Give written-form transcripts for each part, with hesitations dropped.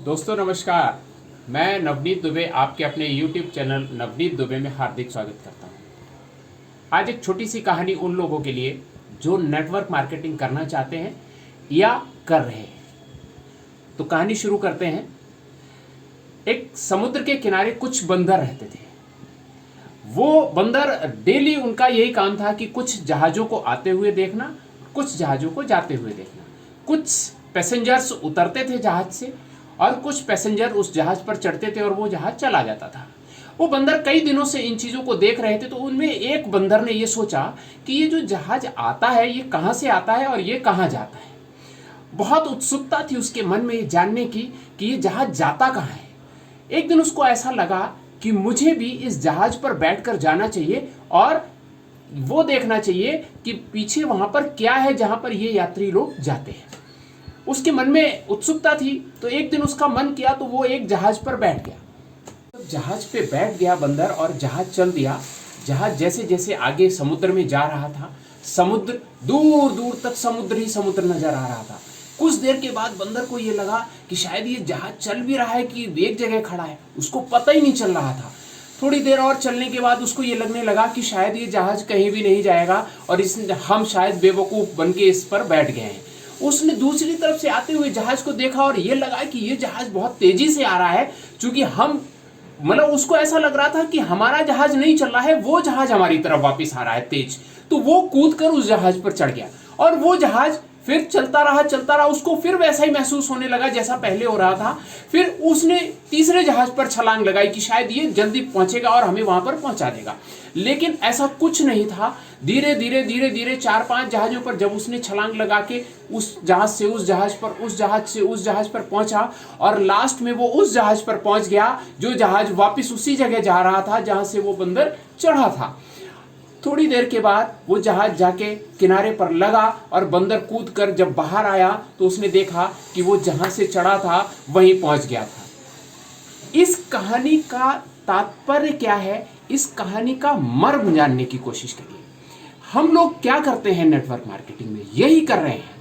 दोस्तों नमस्कार। मैं नवनीत दुबे आपके अपने YouTube चैनल नवनीत दुबे में हार्दिक स्वागत करता हूं। आज एक छोटी सी कहानी उन लोगों के लिए जो नेटवर्क मार्केटिंग करना चाहते हैं या कर रहे हैं। तो कहानी शुरू करते हैं। एक समुद्र के किनारे कुछ बंदर रहते थे। वो बंदर डेली उनका यही काम था कि कुछ जहाज़ों को आते हुए देखना, कुछ जहाज़ों को जाते हुए देखना। कुछ पैसेंजर्स उतरते थे जहाज से और कुछ पैसेंजर उस जहाज पर चढ़ते थे और वो जहाज चला जाता था। वो बंदर कई दिनों से इन चीज़ों को देख रहे थे। तो उनमें एक बंदर ने ये सोचा कि ये जो जहाज आता है ये कहाँ से आता है और ये कहाँ जाता है। बहुत उत्सुकता थी उसके मन में ये जानने की कि ये जहाज जाता कहाँ है। एक दिन उसको ऐसा लगा कि मुझे भी इस जहाज पर बैठकर जाना चाहिए और वो देखना चाहिए कि पीछे वहाँ पर क्या है जहाँ पर ये यात्री लोग जाते हैं। उसके मन में उत्सुकता थी। तो एक दिन उसका मन किया तो वो एक जहाज पर बैठ गया। तो जहाज पे बैठ गया बंदर और जहाज चल दिया। जहाज जैसे जैसे आगे समुद्र में जा रहा था, समुद्र दूर दूर तक समुद्र ही समुद्र नजर आ रहा था। कुछ देर के बाद बंदर को ये लगा कि शायद ये जहाज चल भी रहा है कि एक जगह खड़ा है, उसको पता ही नहीं चल रहा था। थोड़ी देर और चलने के बाद उसको ये लगने लगा कि शायद ये जहाज कहीं भी नहीं जाएगा और हम शायद बेवकूफ़ बन के इस पर बैठ गए हैं। उसने दूसरी तरफ से आते हुए जहाज को देखा और ये लगा कि ये जहाज बहुत तेजी से आ रहा है। चूंकि उसको ऐसा लग रहा था कि हमारा जहाज नहीं चल रहा है, वो जहाज हमारी तरफ वापस आ रहा है तेज। तो वो कूदकर उस जहाज पर चढ़ गया और वो जहाज फिर चलता रहा। उसको फिर वैसा ही महसूस होने लगा जैसा पहले हो रहा था। फिर उसने तीसरे जहाज पर छलांग लगाई कि शायद ये जल्दी पहुंचेगा और हमें वहां पर पहुंचा देगा। लेकिन ऐसा कुछ नहीं था। धीरे धीरे 4-5 जहाजों पर जब उसने छलांग लगा के उस जहाज से उस जहाज पर, उस जहाज से उस जहाज पर पहुंचा और लास्ट में वो उस जहाज पर पहुंच गया जो जहाज वापस उसी जगह जा रहा था जहां से वो बंदर चढ़ा था। थोड़ी देर के बाद वो जहाज जाके किनारे पर लगा और बंदर कूद कर जब बाहर आया तो उसने देखा कि वो जहां से चढ़ा था वहीं पहुंच गया था। इस कहानी का तात्पर्य क्या है, इस कहानी का मर्म जानने की कोशिश करिए। हम लोग क्या करते हैं नेटवर्क मार्केटिंग में, यही कर रहे हैं।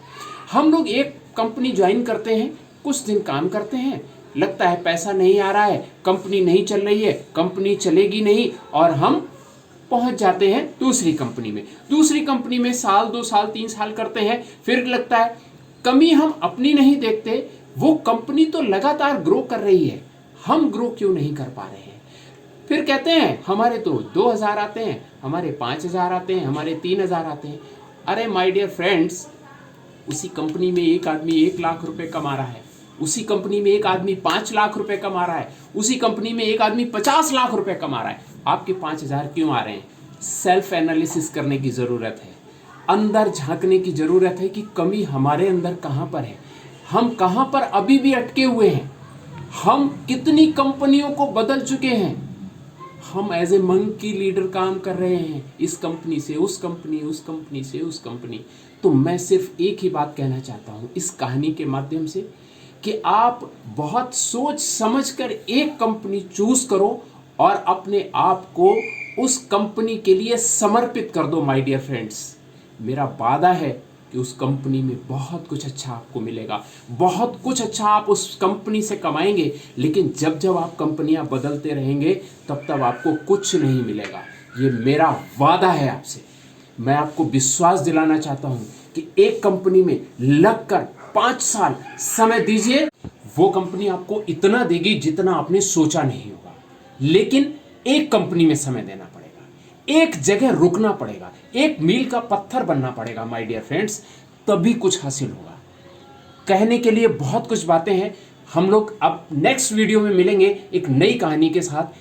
हम लोग एक कंपनी ज्वाइन करते हैं, कुछ दिन काम करते हैं, लगता है पैसा नहीं आ रहा है, कंपनी नहीं चल रही है, कंपनी चलेगी नहीं और हम पहुंच जाते हैं दूसरी कंपनी में साल 2 साल 3 साल करते हैं। फिर लगता है कमी हम अपनी नहीं देखते, वो कंपनी तो लगातार ग्रो कर रही है, हम ग्रो क्यों नहीं कर पा रहे हैं। फिर कहते हैं हमारे तो 2000 आते हैं, हमारे 5000 आते हैं, हमारे 3000 आते हैं। अरे माय डियर फ्रेंड्स, उसी कंपनी में एक आदमी 1 लाख रुपए कमा रहा है, उसी कंपनी में एक आदमी 5 लाख रुपए कमा रहा है, उसी कंपनी में एक आदमी 50 लाख रुपए कमा रहा है। आपके 5000 क्यों आ रहे हैं? सेल्फ एनालिसिस करने की ज़रूरत है, अंदर झांकने की ज़रूरत है कि कमी हमारे अंदर कहाँ पर है, हम कहाँ पर अभी भी अटके हुए हैं, हम कितनी कंपनियों को बदल चुके हैं, हम एज ए मंकी लीडर काम कर रहे हैं, इस कंपनी से उस कंपनी, उस कंपनी से उस कंपनी। तो मैं सिर्फ एक ही बात कहना चाहता हूँ इस कहानी के माध्यम से कि आप बहुत सोच समझकर एक कंपनी चूज करो और अपने आप को उस कंपनी के लिए समर्पित कर दो। माय डियर फ्रेंड्स, मेरा वादा है कि उस कंपनी में बहुत कुछ अच्छा आपको मिलेगा, बहुत कुछ अच्छा आप उस कंपनी से कमाएंगे। लेकिन जब जब आप कंपनियां बदलते रहेंगे तब आपको कुछ नहीं मिलेगा। ये मेरा वादा है आपसे। मैं आपको विश्वास दिलाना चाहता हूं कि एक कंपनी में लगकर 5 साल समय दीजिए, वो कंपनी आपको इतना देगी जितना आपने सोचा नहीं होगा। लेकिन एक कंपनी में समय देना पड़ेगा, एक जगह रुकना पड़ेगा, एक मील का पत्थर बनना पड़ेगा माय डियर फ्रेंड्स, तभी कुछ हासिल होगा। कहने के लिए बहुत कुछ बातें हैं। हम लोग अब नेक्स्ट वीडियो में मिलेंगे एक नई कहानी के साथ।